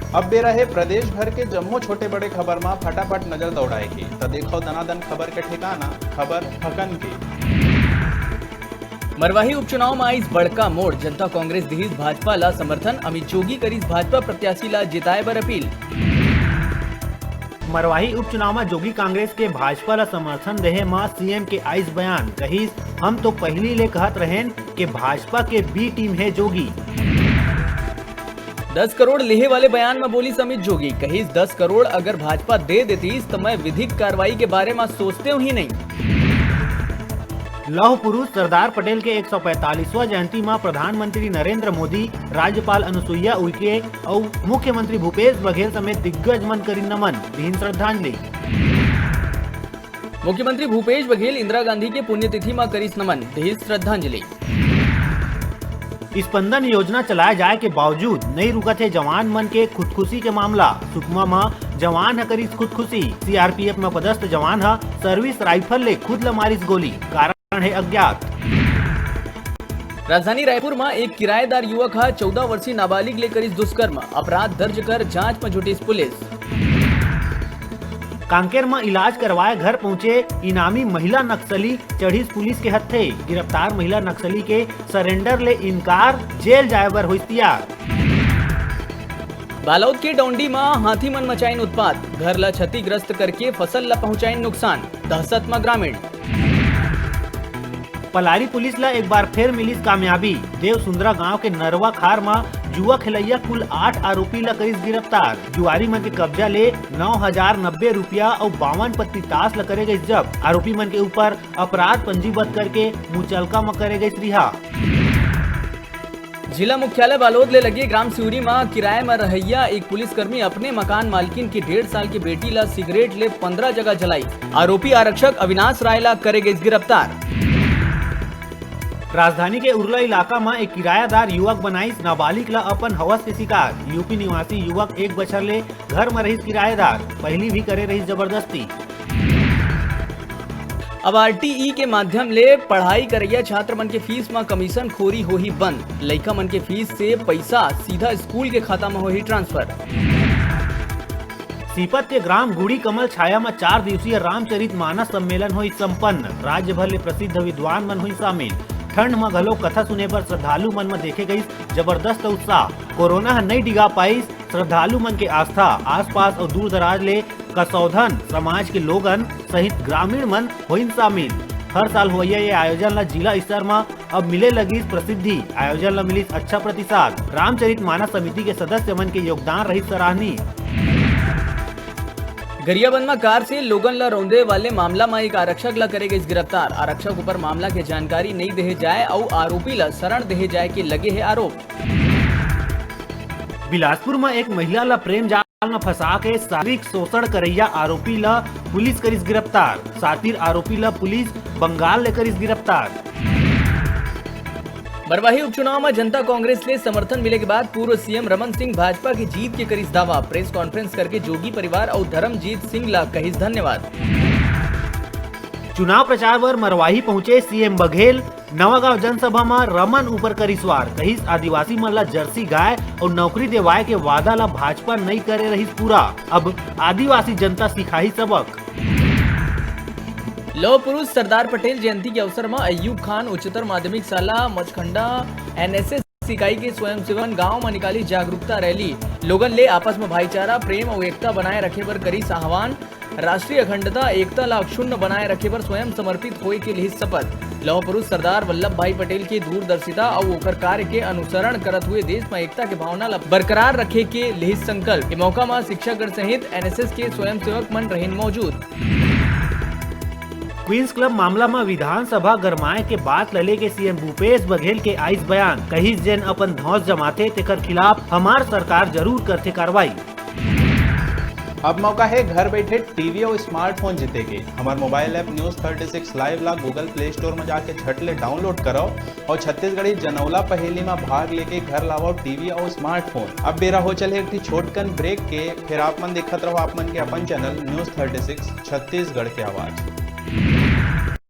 अब बेरा है प्रदेश भर के जम्मो छोटे बड़े खबर में फटाफट नजर दौड़ाए की तो देखो दनादन खबर के ठिकाना खबर हकन की। मरवाही उपचुनाव में आईस बड़का मोड़, जनता कांग्रेस दिहिस भाजपा ला समर्थन, अमित जोगी करीस भाजपा प्रत्याशी ला जिताए बर अपील। मरवाही उपचुनाव में जोगी कांग्रेस के भाजपा ला समर्थन देहे में सीएम के आइस बयान, कहिस हम तो पहली ले कहत रहेन कि भाजपा के बी टीम है जोगी। 10 करोड़ लेहे वाले बयान में बोली अमित जोगी, कहिस 10 करोड़ अगर भाजपा दे देती तो मैं विधिक कार्रवाई के बारे में सोचते ही नहीं। लौह पुरुष सरदार पटेल के 145वां जयंती में प्रधानमंत्री नरेंद्र मोदी, राज्यपाल अनुसुईया उइके और मुख्यमंत्री भूपेश बघेल समेत दिग्गज मन करी नमन, दीन श्रद्धांजलि। मुख्यमंत्री भूपेश बघेल इंदिरा गांधी के पुण्यतिथि में करीस नमन, दीन श्रद्धांजलि। स्पंदन योजना चलाए जाए के बावजूद नहीं रुका थे जवान मन के खुदकुशी के मामला, सुकमा में जवान है करीस खुदकुशी, सीआरपीएफ में पदस्थ जवान है सर्विस राइफल ले खुद ल मारिस गोली, कारण है अज्ञात। राजधानी रायपुर में एक किराएदार युवक 14 वर्षीय नाबालिग ले करीस दुष्कर्म, अपराध दर्ज कर जांच में जुटी पुलिस। कांकेर में इलाज करवाए घर पहुंचे इनामी महिला नक्सली चढ़ीस पुलिस के हत्थे, गिरफ्तार महिला नक्सली के सरेंडर ले इनकार, जेल जाए बर होइस तैयार। बालोद के डोंडी में हाथी मन मचाइन उत्पात, घर ला क्षतिग्रस्त करके फसल ला पहुंचाइन नुकसान, दहशत में ग्रामीण। पलारी पुलिस ला एक बार फिर मिली कामयाबी, देव सुंदरा गांव के नरवा खार में जुआ खिलैया कुल 8 आरोपी ला करीस गिरफ्तार, जुआरी मन के कब्जा ले 9,090 रुपया और 52 पत्ती ताश ला करे गई जब्त, आरोपी मन के ऊपर अपराध पंजीबद्ध करके मुचलका में करे गई रिहा। जिला मुख्यालय बालोद ले लगे ग्राम सिउरी में किराए में रहैया एक पुलिसकर्मी अपने मकान मालकिन की 1.5 साल की बेटी ला सिगरेट ले 15 जगह जलाई, आरोपी आरक्षक अविनाश राय ला करे गई गिरफ्तार। राजधानी के उरला इलाका में एक किरायादार युवक बनाईस नाबालिग ला अपन हवस के शिकार, यूपी निवासी युवक 1 बछर ले घर में रहीस किराएदार, पहली भी करे रही जबरदस्ती। अब आरटीई के माध्यम ले पढ़ाई करैया छात्र मन के फीस में कमीशन खोरी होही बंद, लइका मन के फीस से पैसा सीधा स्कूल के खाता में होही ट्रांसफर। सीपत के ग्राम गुड़ी कमल छाया में 4 दिवसीय रामचरित मानस सम्मेलन हुई संपन्न, राज्य भर ले प्रसिद्ध विद्वान मन हुई शामिल। ठंड में घलो कथा सुने पर श्रद्धालु मन में देखे गई जबरदस्त उत्साह, कोरोना नहीं डिगा पाई श्रद्धालु मन के आस्था, आसपास और दूर दराज ले कसौधन समाज के लोगन सहित ग्रामीण मन हुई शामिल। हर साल हुआ ये आयोजन ला जिला स्तर में अब मिले लगी प्रसिद्धि, आयोजन ला मिली अच्छा प्रतिसाद, रामचरित मानस समिति के सदस्य मन के योगदान रही सराहनीय। गरियाबंद में कार से लोगन ला रौंदे वाले मामला में एक आरक्षक ला करे गई गिरफ्तार, आरक्षक ऊपर मामला के जानकारी नहीं देहे जाए और आरोपी ला शरण देहे जाए के लगे है आरोप। बिलासपुर में एक महिला ला प्रेम जाल में फंसा के शारीरिक शोषण करैया आरोपी ला पुलिस करीस गिरफ्तार, सातिर आरोपी ला पुलिस बंगाल ले करीस गिरफ्तार। मरवाही उपचुनाव में जनता कांग्रेस ले समर्थन मिले के बाद पूर्व सीएम रमन सिंह भाजपा की जीत के करीस दावा, प्रेस कॉन्फ्रेंस करके जोगी परिवार और धर्मजीत सिंह ला कहिस धन्यवाद। चुनाव प्रचार पर मरवाही पहुंचे सीएम बघेल, नवागांव जनसभा में रमन ऊपर करीस वार, कहिस आदिवासी मन ला जर्सी गाय और नौकरी देवाए के वादा ला भाजपा नहीं करे रही पूरा, अब आदिवासी जनता सिखाही सबक। लौह पुरुष सरदार पटेल जयंती के अवसर में अय्यूब खान उच्चतर माध्यमिक शाला मचखंडा एनएसएस इकाई के स्वयंसेवक गांव में निकाली जागरूकता रैली, लोगन ले आपस में भाईचारा प्रेम और एकता बनाए रखे पर करी आह्वान, राष्ट्रीय अखंडता एकता ला अक्षुण्ण बनाए रखे पर स्वयं समर्पित होए के लिए शपथ। लौह पुरुष सरदार वल्लभ भाई पटेल की दूरदर्शिता और ओकर कार्य के अनुसरण करत हुए देश में एकता के भावना ला बरकरार रखे के लिए संकल्प। मौका में शिक्षकगण सहित एनएसएस के स्वयंसेवक मन रहें मौजूद। क्वींस क्लब मामला में विधानसभा गरमाए के बाद लले के सीएम भूपेश बघेल के आइस बयान, कहिस जेन अपन धौस जमाते तेकर खिलाफ हमार सरकार जरूर करते कार्रवाई। अब मौका है घर बैठे टीवी और स्मार्टफोन जीते के। हमारे मोबाइल ऐप न्यूज 36 लाइव ला गूगल प्ले स्टोर में जाके झट ले डाउनलोड करो और छत्तीसगढ़ी जनौला पहेली में भाग लेके घर लाओ टीवी और स्मार्टफोन। अब बेरा हो चले एक छोटकन ब्रेक के, फिर आप मन देखत रहो आप मन के अपन चैनल न्यूज 36 छत्तीसगढ़ के आवाज।